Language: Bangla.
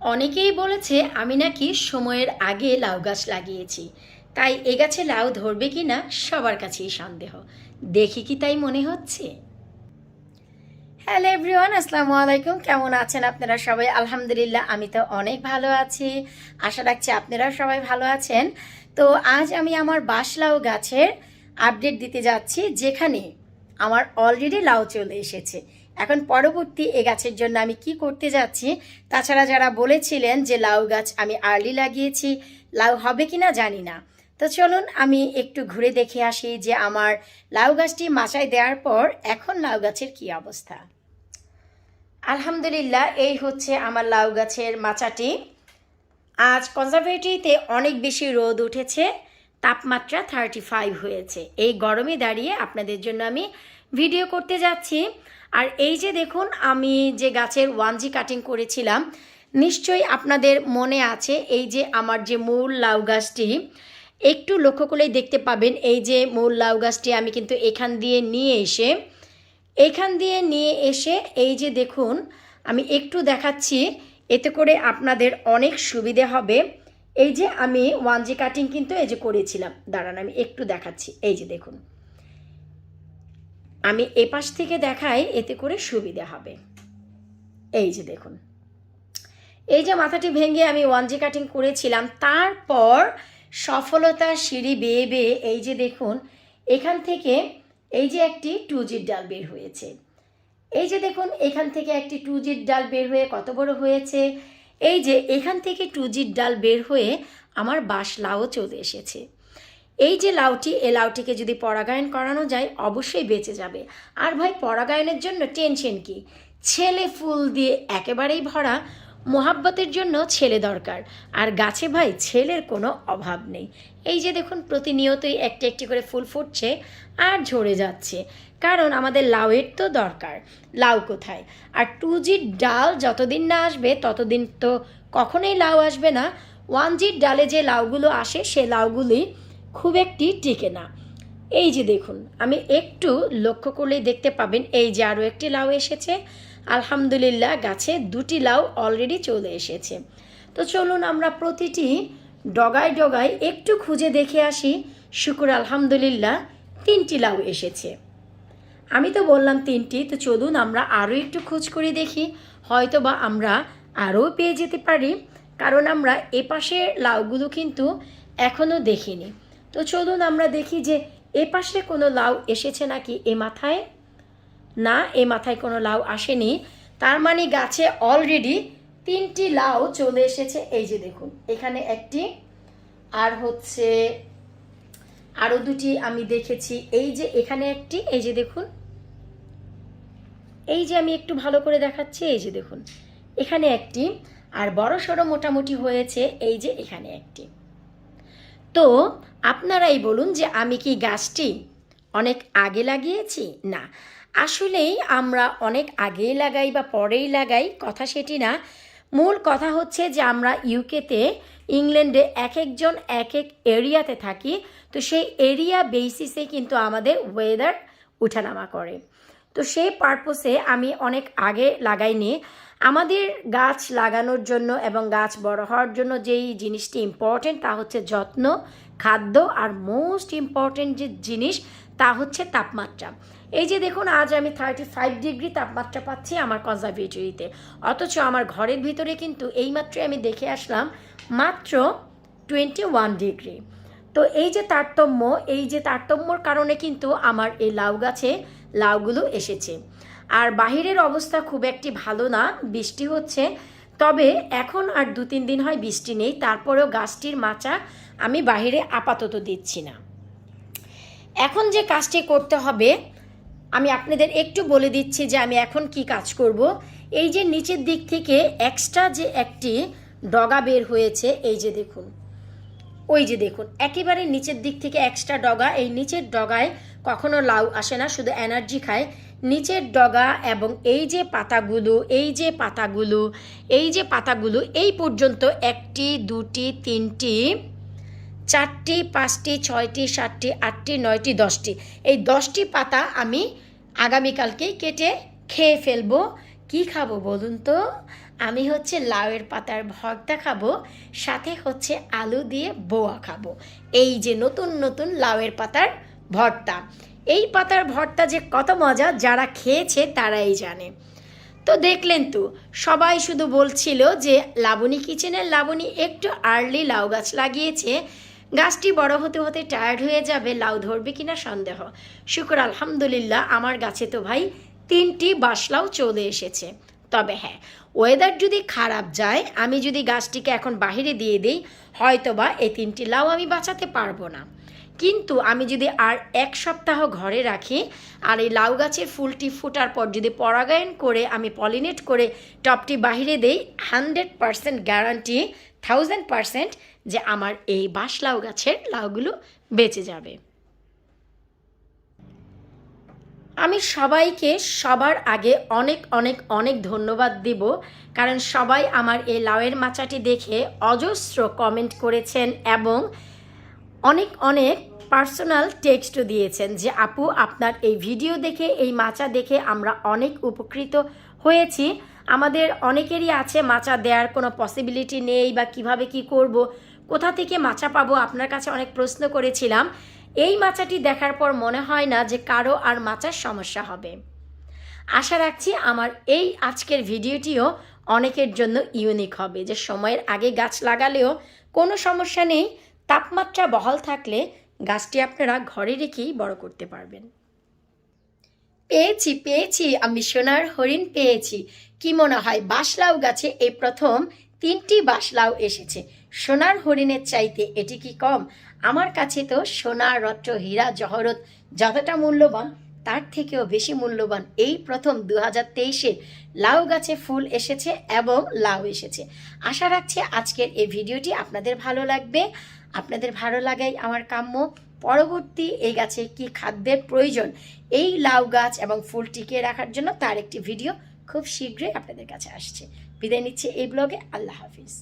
অনেকেই বলেছে আমি নাকি সময়ের আগে লাউ গাছ লাগিয়েছি, তাই এ গাছে লাউ ধরবে কি না সবার কাছেই সন্দেহ। দেখি কি তাই মনে হচ্ছে। হ্যালো এভরিওয়ান, আসসালামু আলাইকুম। কেমন আছেন আপনারা সবাই? আলহামদুলিল্লাহ, আমি তো অনেক ভালো আছি। আশা রাখছি আপনারা সবাই ভালো আছেন। তো আজ আমি আমার বাঁশলাউ গাছের আপডেট দিতে যাচ্ছি, যেখানে আমার অলরেডি লাউ চলে এসেছে। এখন পরবর্তী এ গাছের জন্য আমি কি করতে যাচ্ছি, তাছাড়া যারা বলেছিলেন যে লাউ গাছ আমি আর্লি লাগিয়েছি, লাউ হবে কি না জানি না। তো চলুন আমি একটু ঘুরে দেখে আসি যে আমার লাউ গাছটি মাচায় দেওয়ার পর এখন লাউ গাছের কি অবস্থা। আলহামদুলিল্লাহ, এই হচ্ছে আমার লাউ গাছের মাচাটি। আজ কনজারভেটরিতে অনেক বেশি রোদ উঠেছে, তাপমাত্রা 35 হয়েছে। এই গরমে দাঁড়িয়ে আপনাদের জন্য আমি ভিডিও করতে যাচ্ছি। আর এই যে দেখুন, আমি যে গাছের 1G কাটিং করেছিলাম, নিশ্চয়ই আপনাদের মনে আছে, এই যে আমার যে মূল লাউ গাছটি, একটু লক্ষ্য করলেই দেখতে পাবেন এই যে মূল লাউ গাছটি আমি কিন্তু এখান দিয়ে নিয়ে এসে এই যে দেখুন, আমি একটু দেখাচ্ছি, এতে করে আপনাদের অনেক সুবিধে হবে। এই যে আমি 1G কাটিং কিন্তু এই যে করেছিলাম, দাঁড়ান আমি একটু দেখাচ্ছি। এই যে দেখুন, আমি এপাশ থেকে দেখাই, এতে করে সুবিধা হবে। এই যে দেখুন, এই যে মাথাটি ভেঙে আমি 1G কাটিং করেছিলাম, তারপর সফলতার সিঁড়ি বেয়ে বেয়ে এই যে দেখুন, এখান থেকে এই যে একটি 2G'র ডাল বের হয়েছে। এই যে দেখুন, এখান থেকে একটি 2G'র ডাল বের হয়ে কত বড় হয়েছে। এই যে এখান থেকে 2G'র ডাল বের হয়ে আমার বাঁশ লাউ চলে এসেছে। এই যে লাউটি, এই লাউটিকে যদি পরাগায়ন করানো যায় অবশ্যই বেঁচে যাবে। আর ভাই, পরাগায়নের জন্য টেনশন কি, ছেলে ফুল দিয়ে একেবারেই ভরা। মোহাব্বতের জন্য ছেলে দরকার, আর গাছে ভাই ছেলের কোনো অভাব নেই। এই যে দেখুন, প্রতিনিয়তই একটি একটি করে ফুল ফুটছে আর ঝরে যাচ্ছে, কারণ আমাদের লাউয়ের তো দরকার। লাউ কোথায়? আর 2G'র ডাল যতদিন না আসবে ততদিন তো কখনোই লাউ আসবে না। 1G'র ডালে যে লাউগুলো আসে সে লাউগুলি খুব একটি টিকে না। এই যে দেখুন, আমি একটু লক্ষ্য করলেই দেখতে পাবেন এই যে আরও একটি লাউ এসেছে। আলহামদুলিল্লাহ, গাছে 2টি লাউ অলরেডি চলে এসেছে। তো চলুন আমরা প্রতিটি ডগায় ডগায় একটু খুঁজে দেখে আসি। শুকুর আলহামদুলিল্লাহ, 3টি লাউ এসেছে। আমি তো বললাম 3টি, তো চলুন আমরা আরও একটু খোঁজ করে দেখি, হয়তো বা আমরা আরও পেয়ে যেতে পারি, কারণ আমরা এপাশের লাউগুলো কিন্তু এখনও দেখিনি। তো চলুন আমরা দেখি যে এপাশে কোনো লাউ এসেছে নাকি এ মাথায়। না, এ মাথায় কোনো লাউ আসেনি, তার মানে গাছে অলরেডি 3টি লাউ চলে এসেছে। এই যে দেখুন, এখানে একটি, আর হচ্ছে আরও 2টি আমি দেখেছি। এই যে এখানে একটি, এই যে দেখুন, এই যে আমি একটু ভালো করে দেখাচ্ছি, এই যে দেখুন এখানে একটি, আর বড় সড়ো মোটামুটি হয়েছে এই যে এখানে একটি। তো আপনারাই বলুন যে আমি কি গাছটি অনেক আগে লাগিয়েছি? না, আসলেই আমরা অনেক আগেই লাগাই বা পরেই লাগাই, কথা সেটি না। মূল কথা হচ্ছে যে আমরা ইউকেতে, ইংল্যান্ডে এক একজন এক এক এরিয়াতে থাকি, তো সেই এরিয়া বেসিসে কিন্তু আমাদের ওয়েদার উঠানামা করে। তো সেই পারপোসে আমি অনেক আগে লাগাইনি। আমাদের গাছ লাগানোর জন্য এবং গাছ বড় হওয়ার জন্য যেই জিনিসটি ইম্পর্টেন্ট তা হচ্ছে যত্ন, খাদ্য, আর মোস্ট ইম্পর্টেন্ট যে জিনিস তা হচ্ছে তাপমাত্রা। এই যে দেখুন, আজ আমি 35 ডিগ্রি তাপমাত্রা পাচ্ছি আমার কনজারভেটরিতে, অথচ আমার ঘরের ভিতরে কিন্তু এইমাত্রই আমি দেখে আসলাম মাত্র 21 ডিগ্রি। তো এই যে তারতম্য, এই যে তারতম্যর কারণে কিন্তু আমার এই লাউ গাছে লাউগুলো এসেছে। আর বাহিরের অবস্থা খুব একটি ভালো না, বৃষ্টি হচ্ছে, তবে এখন আর 2-3 দিন হয় বৃষ্টি নেই, তারপরেও গাছটির মাচা আমি বাহিরে আপাতত দিচ্ছি না। এখন যে কাজটি করতে হবে আমি আপনাদের একটু বলে দিচ্ছি যে আমি এখন কি কাজ করব। এই যে নিচের দিক থেকে এক্সট্রা যে একটি ডগা বের হয়েছে, এই যে দেখুন, ওই যে দেখুন একেবারে নিচের দিক থেকে এক্সট্রা ডগা, এই নিচের ডগায় কখনো লাউ আসে না, শুধু এনার্জি খায়। নিচের ডগা এবং এই যে পাতাগুলো, এই পর্যন্ত 1টি 2টি 3টি 4টি 5টি 6টি 7টি 8টি 9টি 10টি, এই 10টি পাতা আমি আগামীকালকেই কেটে খেয়ে ফেলবো। কি খাবো বলুন তো? আমি হচ্ছে লাউয়ের পাতার ভর্তা খাবো, সাথে হচ্ছে আলু দিয়ে বোয়া খাবো। এই যে নতুন নতুন লাউয়ের পাতার ভর্তা, এই পাতার ভর্তা যে কত মজা, যারা খেয়েছে তারাই জানে। তো দেখলেন তো, সবাই শুধু বলছিল যে লাবণী কিচেনের লাবণী একটু আর্লি লাউ গাছ লাগিয়েছে, গাছটি বড় হতে হতে টায়ার্ড হয়ে যাবে, লাউ ধরবে কিনা সন্দেহ। শুকর আলহামদুলিল্লাহ, আমার গাছে তো ভাই 3টি বাঁশলাউ চলে এসেছে। তবে হ্যাঁ, ওয়েদার যদি খারাপ যায়, আমি যদি গাছটিকে এখন বাহিরে দিয়ে দিই, হয়তোবা এই 3টি লাউ আমি বাঁচাতে পারবো না। কিন্তু আমি যদি আর 1 সপ্তাহ ঘরে রাখি, আর এই লাউ গাছের ফুলটি ফোটার পর যদি পরাগায়ন করে আমি পলিনেট করে টপটি বাহিরে দেই, 100% গ্যারান্টি, 1000% যে আমার এই বাঁশলাউ গাছের লাউগুলো বেঁচে যাবে। আমি সবাইকে সবার আগে অনেক অনেক অনেক ধন্যবাদ দিব, কারণ সবাই আমার এই লাউয়ের মাচাটি দেখে অজস্র কমেন্ট করেছেন এবং অনেক অনেক পার্সোনাল টেক্সটও দিয়েছেন যে আপু, আপনার এই ভিডিও দেখে, এই মাচা দেখে আমরা অনেক উপকৃত হয়েছি। আমাদের অনেকেরই আছে মাচা দেওয়ার কোনো পসিবিলিটি নেই, বা কিভাবে কি করব, কোথা থেকে মাচা পাবো, আপনার কাছে অনেক প্রশ্ন করেছিলাম। এই মাচাটি দেখার পর মনে হয় না যে কারো আর মাচার সমস্যা হবে। আশা রাখছি আমার এই আজকের ভিডিওটিও অনেকের জন্য ইউনিক হবে, যে সময়ের আগে গাছ লাগালেও কোনো সমস্যা নেই, তাপমাত্রা বহাল থাকলে গাছটি আপনারা ঘরে রেখেই বড় করতে পারবেন। পেয়েছি আমি সোনার হরিণ পেয়েছি। কি মনে হয়, বাঁশলাউ গাছে এই প্রথম 3টি বাঁশলাউ এসেছে। সোনার হরিণের চাইতে এটি কি কম? আমার কাছে তো সোনা, রত্ন, হীরা, জহরত যতটা মূল্যবান, তার থেকেও বেশি মূল্যবান এই প্রথম 2023-এ লাউ গাছে ফুল এসেছে এবং লাউ এসেছে। আশা রাখছি আজকের এই ভিডিওটি আপনাদের ভালো লাগবে। আপনাদের ভালো লাগাই আমার কাম্য। পরবর্তী এই গাছে কি খাদ্যের প্রয়োজন, এই লাউ গাছ এবং ফুল টিকিয়ে রাখার জন্য, তার একটি ভিডিও খুব শীঘ্রই আপনাদের কাছে আসছে। বিদায় নিচ্ছে এই ব্লগে। আল্লাহ হাফিজ।